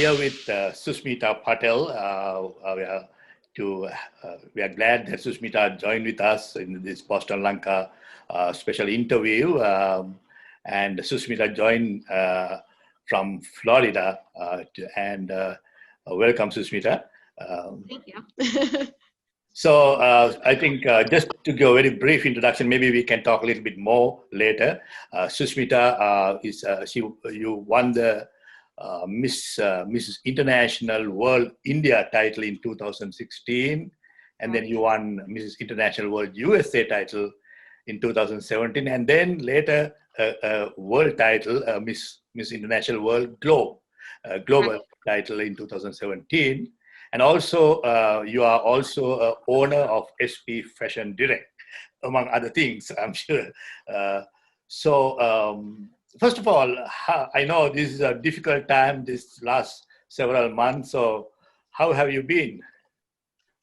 here with Susmita Patel. We are glad that Susmita joined with us in this Boston Lanka special interview. And Susmita joined from Florida. Welcome, Susmita. Thank you. So I think just to give a very brief introduction, maybe we can talk a little bit more later. Susmita you won the Mrs. International World India title in 2016, and then you won Mrs. International World USA title in 2017, and then later a world title, Miss International World Global title in 2017. And also, you are also an owner of SP Fashion Direct, among other things, I'm sure. First of all, I know this is a difficult time this last several months. So how have you been?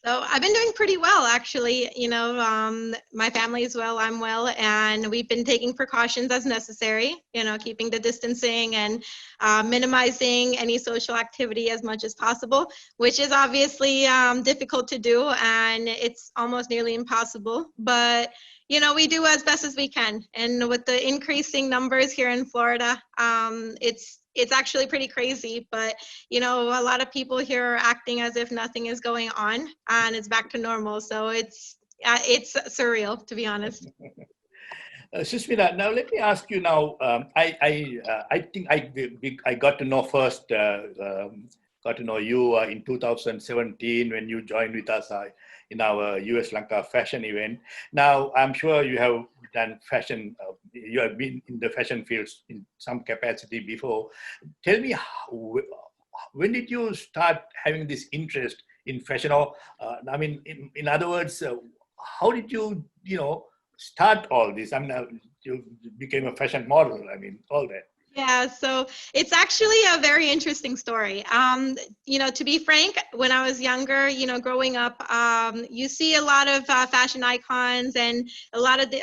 So I've been doing pretty well, actually. My family is well, I'm well, and we've been taking precautions as necessary, keeping the distancing and minimizing any social activity as much as possible, which is obviously difficult to do, and it's almost nearly impossible. But we do as best as we can. And with the increasing numbers here in Florida, it's actually pretty crazy, but a lot of people here are acting as if nothing is going on and it's back to normal. So it's surreal, to be honest. Susmita, now let me ask you now. I think I got to know first. Got to know you in 2017 when you joined with us in our US Lanka fashion event. Now, I'm sure you have done fashion, you have been in the fashion fields in some capacity before. Tell me, when did you start having this interest in fashion? Or, in other words, how did you, start all this? You became a fashion model, all that. Yeah, so it's actually a very interesting story. To be frank, when I was younger, growing up, you see a lot of fashion icons and a lot of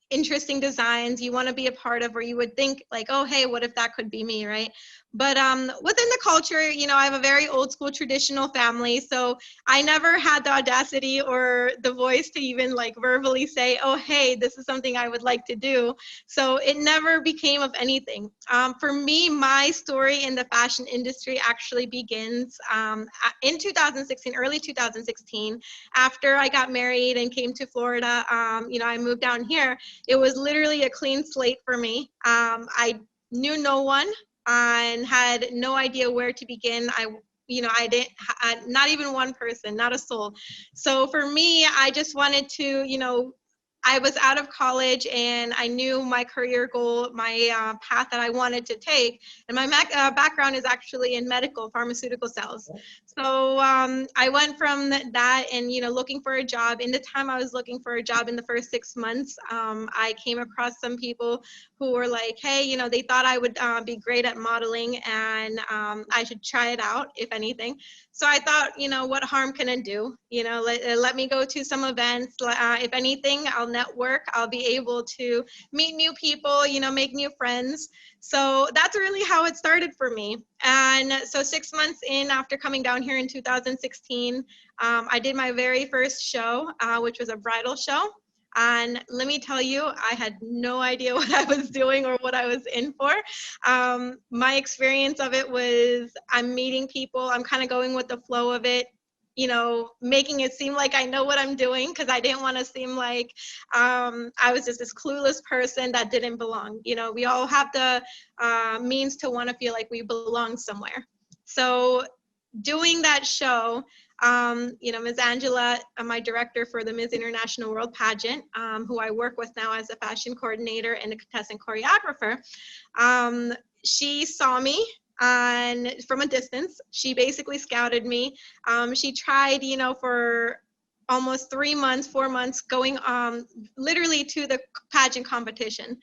interesting designs you want to be a part of, or you would think like, oh, hey, what if that could be me, right? But within the culture, I have a very old school traditional family, so I never had the audacity or the voice to even like verbally say, oh, hey, this is something I would like to do. So it never became of anything. For me, my story in the fashion industry actually begins in 2016, early 2016, after I got married and came to Florida. I moved down here. It was literally a clean slate for me. I knew no one and had no idea where to begin. I didn't, not even one person, not a soul. So for me, I just wanted to, I was out of college and I knew my career goal, my path that I wanted to take. And my background is actually in pharmaceutical sales. So I went from that and, looking for a job. In the time I was looking for a job in the first 6 months, I came across some people who were like, hey, they thought I would be great at modeling and I should try it out, if anything. So I thought, what harm can it do? Let me go to some events. If anything, I'll network. I'll be able to meet new people, make new friends. So that's really how it started for me. And so 6 months in, after coming down here in 2016, I did my very first show, which was a bridal show. And let me tell you, I had no idea what I was doing or what I was in for. My experience of it was I'm meeting people, I'm kind of going with the flow of it, making it seem like I know what I'm doing, because I didn't want to seem like I was just this clueless person that didn't belong. We all have the means to want to feel like we belong somewhere. So doing that show, Ms. Angela, my director for the Ms. International World Pageant, who I work with now as a fashion coordinator and a contestant choreographer, she saw me and from a distance. She basically scouted me. She tried, for almost 3 months, 4 months, going literally to the pageant competition.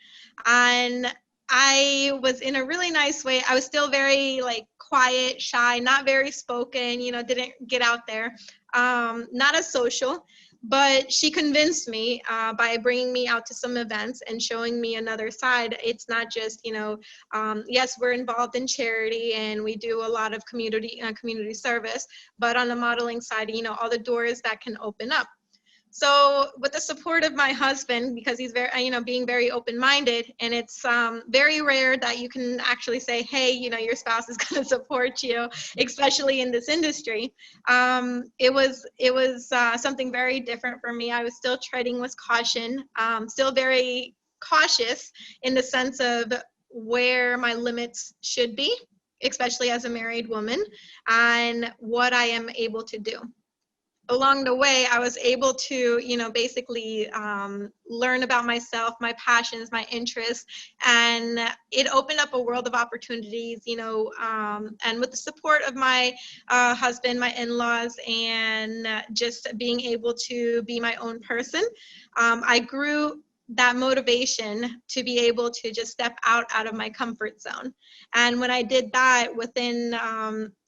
And I was in a really nice way. I was still very quiet, shy, not very spoken, didn't get out there, not as social. But she convinced me by bringing me out to some events and showing me another side. It's not just, yes, we're involved in charity and we do a lot of community service, but on the modeling side, all the doors that can open up. So with the support of my husband, because he's very, being very open-minded, and it's very rare that you can actually say, hey, your spouse is going to support you, especially in this industry. It was something very different for me. I was still treading with caution, still very cautious in the sense of where my limits should be, especially as a married woman, and what I am able to do. Along the way, I was able to, basically learn about myself, my passions, my interests, and it opened up a world of opportunities, and with the support of my husband, my in-laws, and just being able to be my own person, I grew that motivation to be able to just step out of my comfort zone. And when I did that, within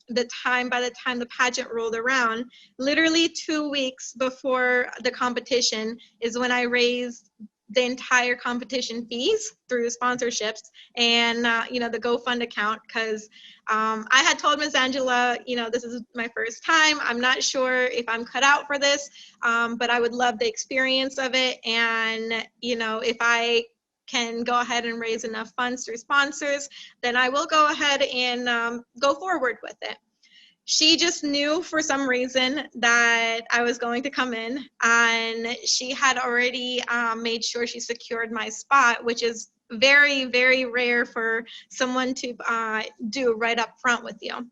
by the time the pageant rolled around, literally 2 weeks before the competition is when I raised the entire competition fees through sponsorships and the GoFund account, because I had told Ms. Angela, this is my first time. I'm not sure if I'm cut out for this, but I would love the experience of it. And if I can go ahead and raise enough funds through sponsors, then I will go ahead and go forward with it. She just knew for some reason that I was going to come in, and she had already made sure she secured my spot, which is very, very rare for someone to do right up front with you.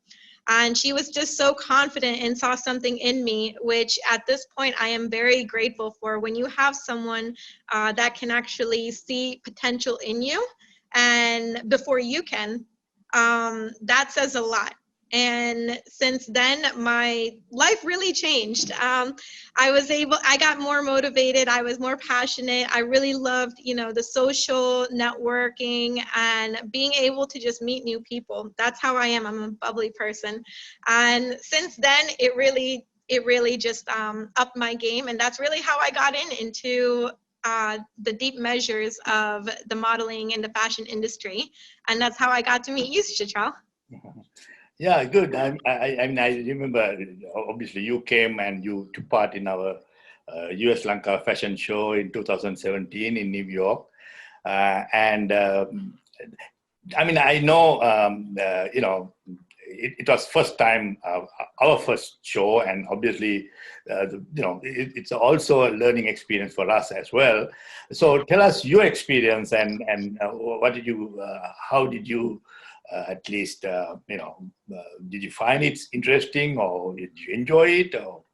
And she was just so confident and saw something in me, which at this point I am very grateful for. When you have someone that can actually see potential in you and before you can, that says a lot. And since then, my life really changed. I got more motivated. I was more passionate. I really loved, the social networking and being able to just meet new people. That's how I am. I'm a bubbly person. And since then, it really just upped my game. And that's really how I got into the deep measures of the modeling and the fashion industry. And that's how I got to meet you, Chitral. Yeah, good. I mean, I remember, obviously, you came and you took part in our US Lanka fashion show in 2017 in New York. And I mean, I know, it was first time, our first show, and obviously, it's also a learning experience for us as well. So tell us your experience and what did you, how did you, at least, did you find it interesting, or did you enjoy it? Or?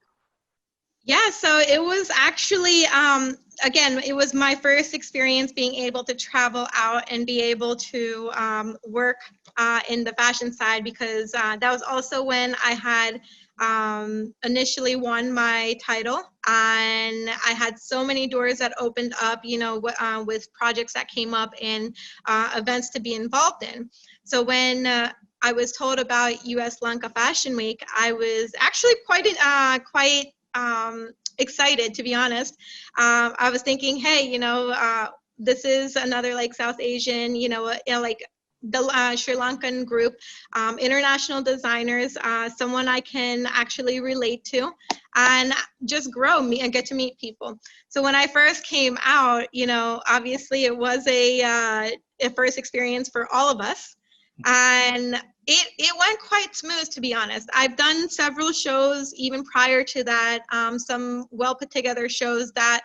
Yeah, so it was actually, again, it was my first experience being able to travel out and be able to work in the fashion side, because that was also when I had initially won my title, and I had so many doors that opened up, with projects that came up and events to be involved in. So when I was told about US Lanka Fashion Week, I was actually quite excited, to be honest. I was thinking, hey, this is another like South Asian, like the Sri Lankan group, international designers, someone I can actually relate to and just grow and get to meet people. So when I first came out, obviously it was a first experience for all of us. And it went quite smooth, to be honest. I've done several shows even prior to that, some well put together shows that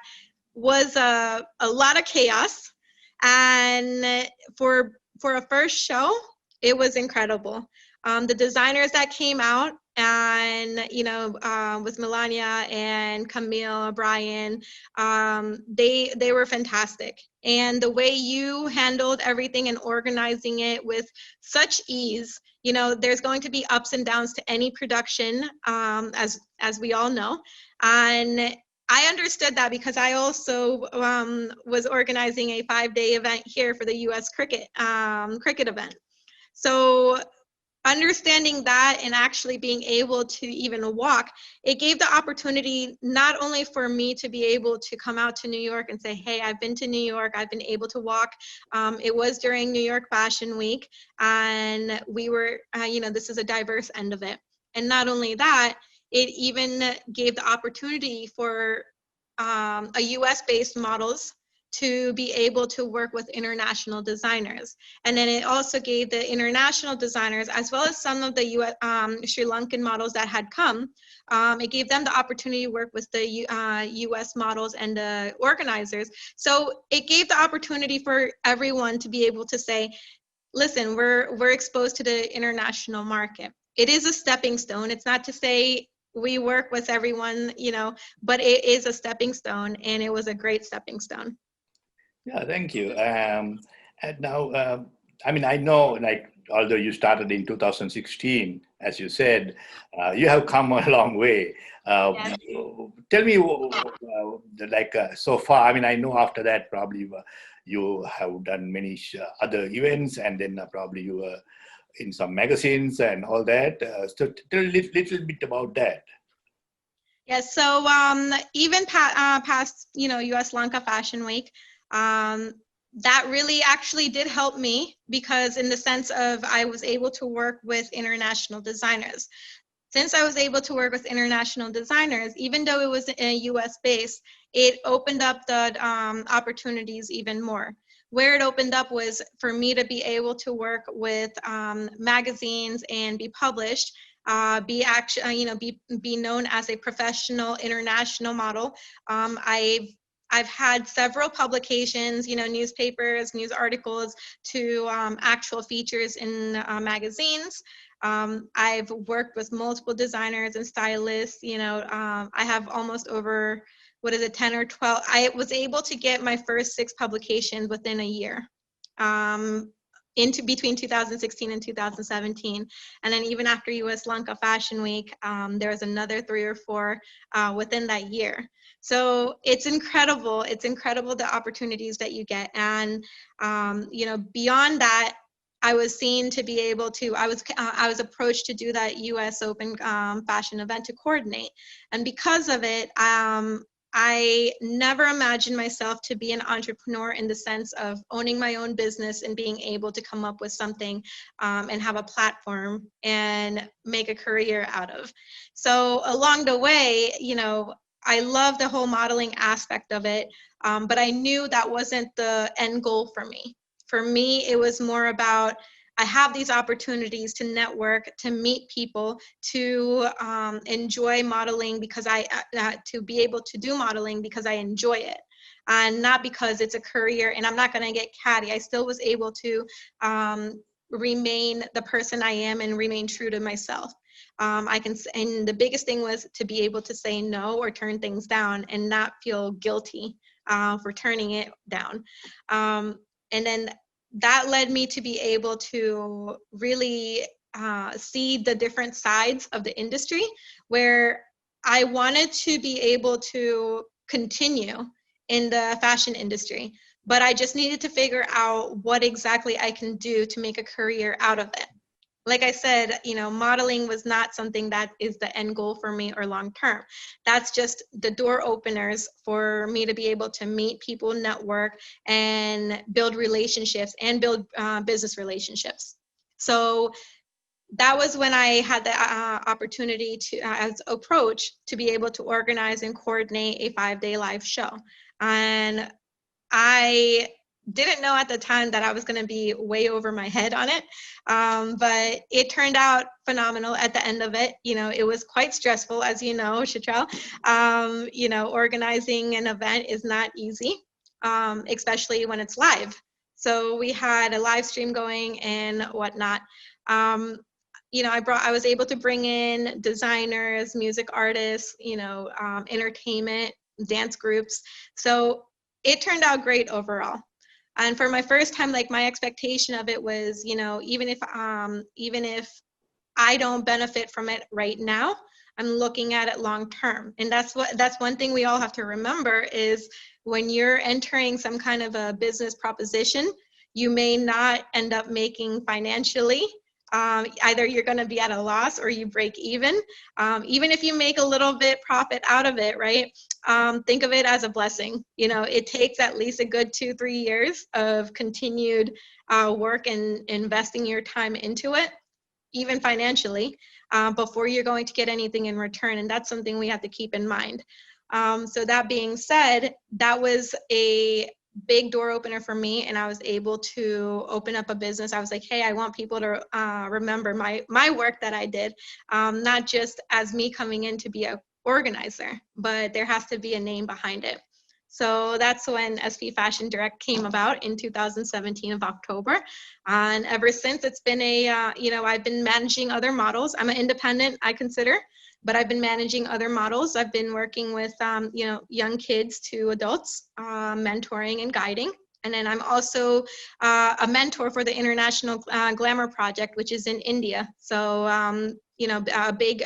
was a lot of chaos. And for a first show, it was incredible. The designers that came out, and with Melania and Camille, Brian, they were fantastic. And the way you handled everything and organizing it with such ease, there's going to be ups and downs to any production, as we all know. And I understood that because I also was organizing a 5-day event here for the U.S. cricket event. So understanding that and actually being able to even walk, it gave the opportunity not only for me to be able to come out to New York and say, hey, I've been to New York, I've been able to walk. It was during New York Fashion Week, and we were, this is a diverse end of it. And not only that, it even gave the opportunity for a US-based models to be able to work with international designers. And then it also gave the international designers, as well as some of the US, Sri Lankan models that had come, it gave them the opportunity to work with the US models and the organizers. So it gave the opportunity for everyone to be able to say, listen, we're exposed to the international market. It is a stepping stone. It's not to say we work with everyone, but it is a stepping stone, and it was a great stepping stone. Yeah, thank you. And now, I know, like, although you started in 2016, as you said, you have come a long way. Yes. Tell me, so far, I know after that, probably you have done many other events, and then probably you were in some magazines and all that. So tell a little bit about that. Yes, so even past, US Lanka Fashion Week, that really actually did help me, because in the sense of I was able to work with international designers. Since I was able to work with international designers, even though it was a US base, it opened up the opportunities even more. Where it opened up was for me to be able to work with magazines and be published, be known as a professional international model. I've had several publications, newspapers, news articles, to actual features in magazines. I've worked with multiple designers and stylists. I have almost over, 10 or 12. I was able to get my first 6 publications within a year. Into between 2016 and 2017. And then even after US Lanka Fashion Week, there was another 3 or 4 within that year. So it's incredible. It's incredible the opportunities that you get. And, beyond that, I was seen to be able to, I was approached to do that US Open fashion event to coordinate. And because of it, I never imagined myself to be an entrepreneur in the sense of owning my own business and being able to come up with something and have a platform and make a career out of. So along the way, I love the whole modeling aspect of it, but I knew that wasn't the end goal for me. For me, it was more about, I have these opportunities to network, to meet people, to enjoy modeling because to be able to do modeling because I enjoy it, and not because it's a career. And I'm not going to get catty. I still was able to remain the person I am and remain true to myself. And the biggest thing was to be able to say no or turn things down and not feel guilty for turning it down. And then that led me to be able to really see the different sides of the industry, where I wanted to be able to continue in the fashion industry, but I just needed to figure out what exactly I can do to make a career out of it. Like I said, modeling was not something that is the end goal for me or long term. That's just the door openers for me to be able to meet people, network, and build relationships and build business relationships. So that was when I had the opportunity to, as approach, to be able to organize and coordinate a 5-day live show. And I didn't know at the time that I was going to be way over my head on it, but it turned out phenomenal at the end of it. It was quite stressful, as you know, Chitrell. Organizing an event is not easy, especially when it's live. So we had a live stream going and whatnot. I was able to bring in designers, music artists, entertainment, dance groups. So it turned out great overall. And for my first time, like, my expectation of it was, even if I don't benefit from it right now, I'm looking at it long term. And that's one thing we all have to remember is when you're entering some kind of a business proposition, you may not end up making financially Either you're going to be at a loss or you break even. Even if you make a little bit profit out of it, right? Think of it as a blessing. You know, it takes at least a good 2-3 years of continued work and investing your time into it, even financially, before you're going to get anything in return. And that's something we have to keep in mind. So that being said, that was a big door opener for me, and I was able to open up a business. I was like, hey, I want people to remember my work that I did, not just as me coming in to be an organizer, but there has to be a name behind it. So that's when SP Fashion Direct came about in 2017 of October. And ever since, it's been a, you know, I've been managing other models. I'm an independent, I consider, but I've been managing other models. I've been working with, you know, young kids to adults, mentoring and guiding. And then I'm also a mentor for the International Glamour Project, which is in India. So, you know, a big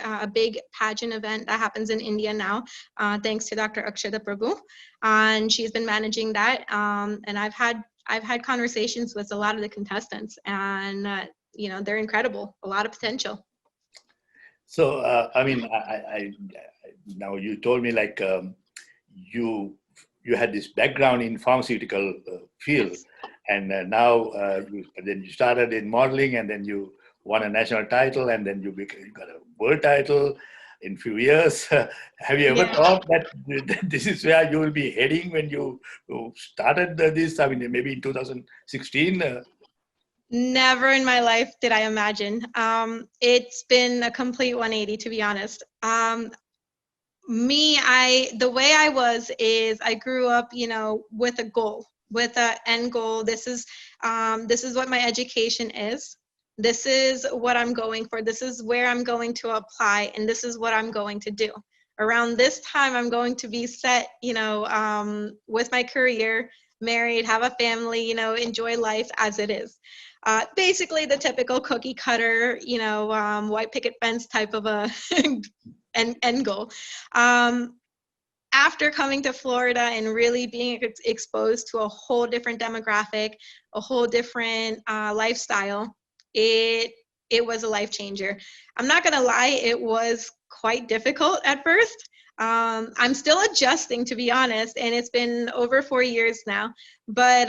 pageant event that happens in India now, thanks to Dr. Akshata Prabhu. And she's been managing that. And I've had conversations with a lot of the contestants, and, you know, they're incredible, a lot of potential. So, I mean, I now you told me like you had this background in pharmaceutical field, Yes. and now then you started in modeling, and then you won a national title, and then you got a world title in few years. Have you ever Yeah. thought that this is where you will be heading when you started this? I mean, maybe in 2016. Never in my life did I imagine. It's been a complete 180, to be honest. The way I was is I grew up, you know, with a goal, with an end goal. This is what my education is. This is what I'm going for. This is where I'm going to apply, and this is what I'm going to do. Around this time, I'm going to be set, you know, with my career, married, have a family, you know, enjoy life as it is. Basically the typical cookie cutter, you know, white picket fence type of a end goal. After coming to Florida and really being exposed to a whole different demographic, a whole different lifestyle, it was a life changer. I'm not gonna lie, it was quite difficult at first. I'm still adjusting, to be honest, and it's been over 4 years now, but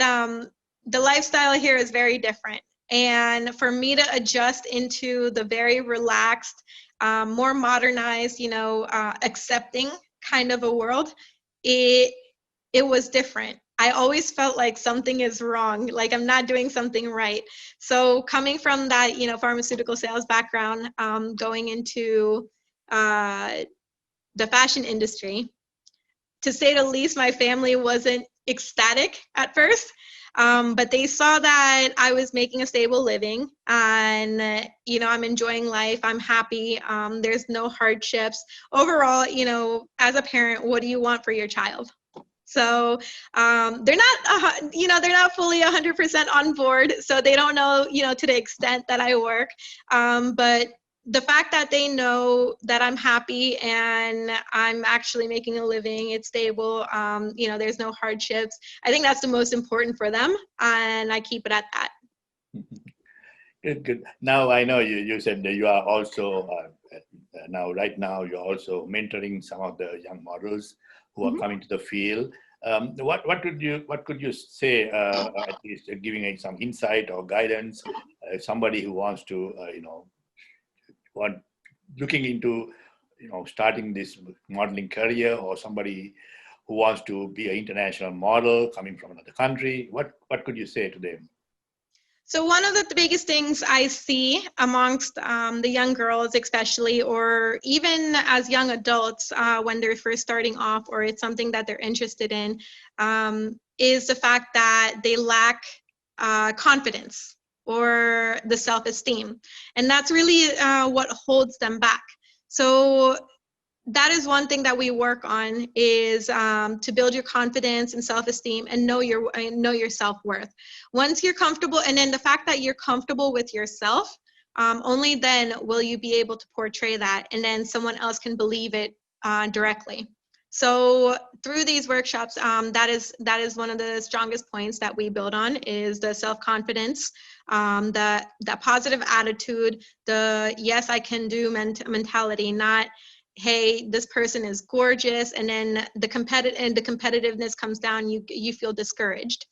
the lifestyle here is very different. And for me to adjust into the very relaxed, more modernized, you know, accepting kind of a world, it was different. I always felt like something is wrong, like I'm not doing something right. So coming from that, you know, pharmaceutical sales background, going into the fashion industry, to say the least, my family wasn't ecstatic at first. But they saw that I was making a stable living, and you know, I'm enjoying life. I'm happy. There's no hardships. Overall, you know, as a parent, what do you want for your child? So they're not, you know, they're not fully 100% on board. So they don't know, you know, to the extent that I work. But the fact that they know that I'm happy and I'm actually making a living, it's stable, you know, there's no hardships. I think that's the most important for them, and I keep it at that. Good, good. Now I know you said that you are also right now you're also mentoring some of the young models who are coming to the field. What could you say, at least giving some insight or guidance, somebody who wants to you know, looking into, you know, starting this modeling career, or somebody who wants to be an international model coming from another country? What could you say to them? So one of the biggest things I see amongst the young girls, especially, or even as young adults when they're first starting off, or it's something that they're interested in, is the fact that they lack confidence or the self-esteem. And that's really what holds them back. So that is one thing that we work on, is to build your confidence and self-esteem and know your self-worth. Once you're comfortable, and then the fact that you're comfortable with yourself, only then will you be able to portray that, and then someone else can believe it directly. So through these workshops, that is one of the strongest points that we build on, is the self-confidence, that positive attitude, the yes I can do mentality, not hey this person is gorgeous, and then the competitiveness comes down, you feel discouraged.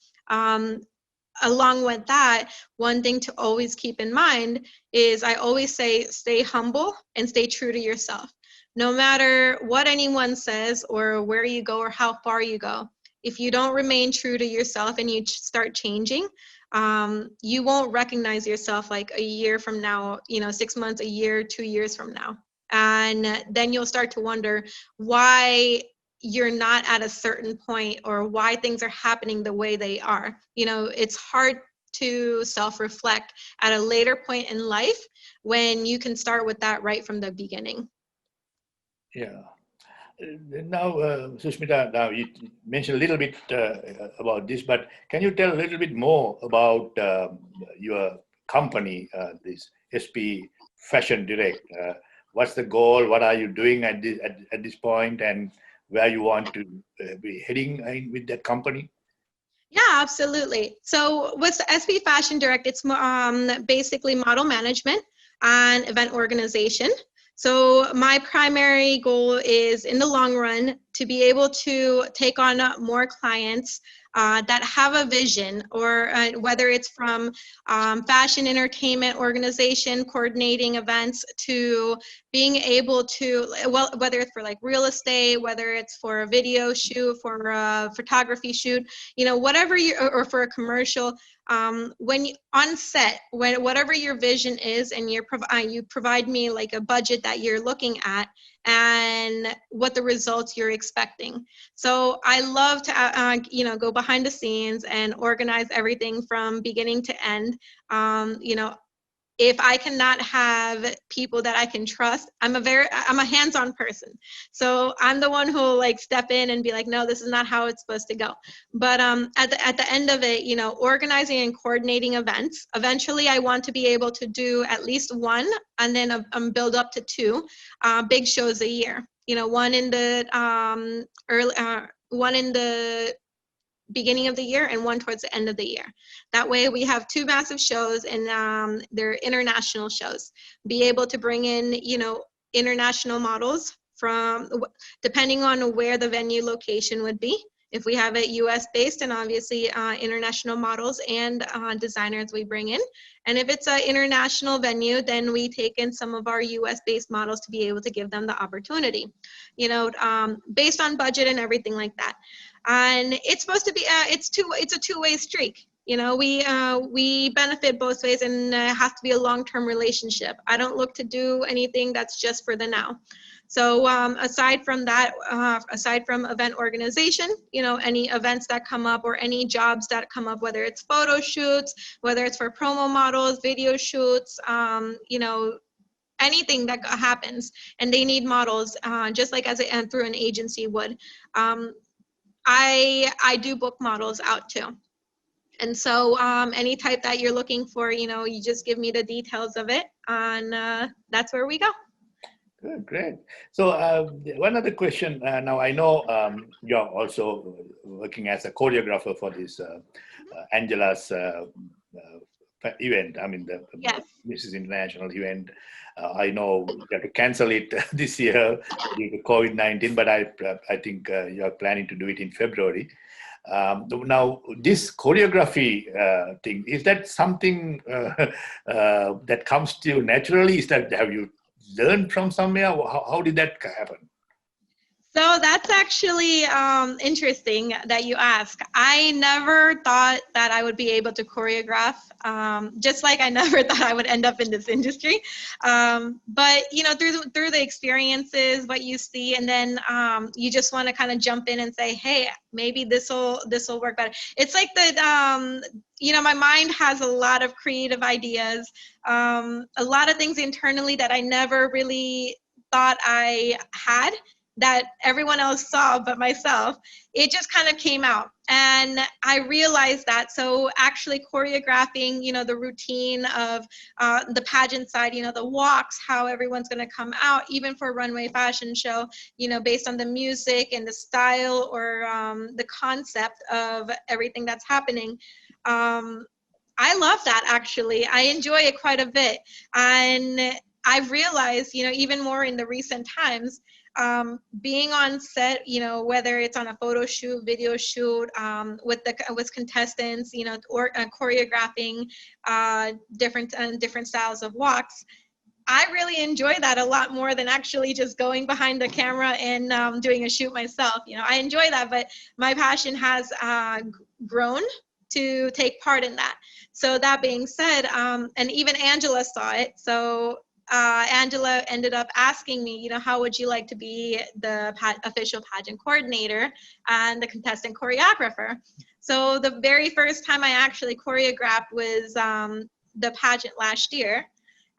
Along with that, one thing to always keep in mind is, I always say, stay humble and stay true to yourself. No matter what anyone says or where you go or how far you go, if you don't remain true to yourself and you start changing, you won't recognize yourself like a year from now, 6 months, a year, 2 years from now. And then you'll start to wonder why you're not at a certain point, or why things are happening the way they are. It's hard to self-reflect at a later point in life when you can start with that right from the beginning. Yeah. Now, Susmita, now you mentioned a little bit about this, but can you tell a little bit more about your company, this SP Fashion Direct? What's the goal? What are you doing at this point, and where you want to be heading with that company? Yeah, absolutely. So what's the SP Fashion Direct? It's basically model management and event organization. So my primary goal is, in the long run, to be able to take on more clients that have a vision, or whether it's from fashion entertainment organization coordinating events, to being able to, well, whether it's for like real estate, whether it's for a video shoot, for a photography shoot, whatever you, or for a commercial, when you on set, whatever your vision is, and you provide me like a budget that you're looking at, and what the results you're expecting. So I love to go behind the scenes and organize everything from beginning to end. If I cannot have people that I can trust, I'm a hands-on person. So I'm the one who will like step in and be like, no, this is not how it's supposed to go. But at the end of it, organizing and coordinating events. Eventually, I want to be able to do at least one, and then build up to 2 big shows a year. One in the one in the beginning of the year, and one towards the end of the year. That way we have 2 massive shows, and they're international shows. Be able to bring in, international models from, depending on where the venue location would be. If we have it US based, and obviously international models and designers we bring in. And if it's an international venue, then we take in some of our US based models to be able to give them the opportunity, based on budget and everything like that. And it's supposed to be it's a two-way streak. We benefit both ways, and it has to be a long-term relationship. I don't look to do anything that's just for the now. So aside from that, aside from event organization, any events that come up, or any jobs that come up, whether it's photo shoots, whether it's for promo models, video shoots, anything that happens, and they need models, just like through an agency would. I do book models out too. And so any type that you're looking for, you just give me the details of it, and that's where we go. Good, great. So one other question. Now I know you're also working as a choreographer for this Angela's event. I mean, the Yes. Mrs. International event. I know you have to cancel it this year due to COVID-19, but I think you're planning to do it in February. Now, this choreography thing, is that something that comes to you naturally? Have you learned from somewhere? How did that happen? So that's actually interesting that you ask. I never thought that I would be able to choreograph, just like I never thought I would end up in this industry. But through the experiences, what you see, and then you just want to kind of jump in and say, hey, maybe this will work better. It's like my mind has a lot of creative ideas, a lot of things internally that I never really thought I had. that everyone else saw but myself, it just kind of came out. And I realized that. So actually choreographing, the routine of the pageant side, the walks, how everyone's going to come out, even for a runway fashion show, based on the music and the style or the concept of everything that's happening. I love that, actually. I enjoy it quite a bit. And I've realized, even more in the recent times, being on set, whether it's on a photo shoot, video shoot, with contestants, or choreographing different styles of walks, I really enjoy that a lot more than actually just going behind the camera and doing a shoot myself. I enjoy that, but my passion has grown to take part in that. So that being said, and even Angela saw it. So Angela ended up asking me, how would you like to be the official pageant coordinator and the contestant choreographer? So the very first time I actually choreographed was the pageant last year.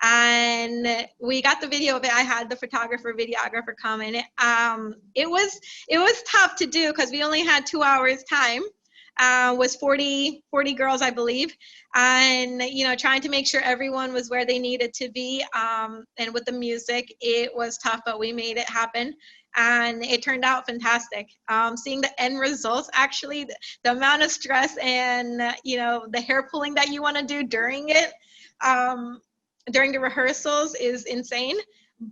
And we got the video of it. I had the photographer, videographer come, and it was tough to do because we only had 2 hours time. Was 40 girls, I believe, and trying to make sure everyone was where they needed to be, and with the music, it was tough, but we made it happen, and it turned out fantastic. Seeing the end results, actually, the amount of stress and the hair pulling that you want to do during it, during the rehearsals, is insane.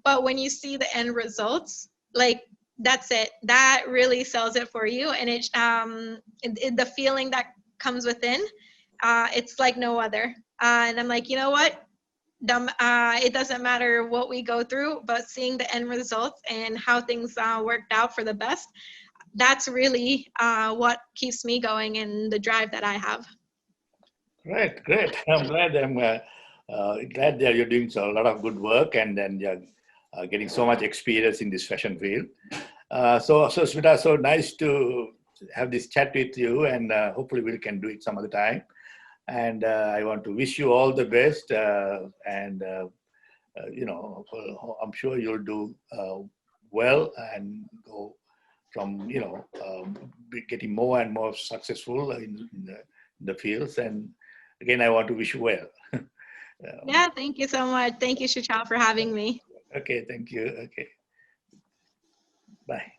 But when you see the end results, like, that's it. That really sells it for you. And the feeling that comes within, it's like no other. And I'm like, you know what? It doesn't matter what we go through, but seeing the end results and how things worked out for the best, that's really what keeps me going and the drive that I have. Great, great. I'm glad that you're doing a lot of good work, and then you're getting so much experience in this fashion field. So Smita, so nice to have this chat with you, and hopefully we can do it some other time. And I want to wish you all the best, and I'm sure you'll do well and go from getting more and more successful in the fields. And again, I want to wish you well. Yeah, thank you so much. Thank you, Shachal, for having me. Okay, thank you. Okay, bye.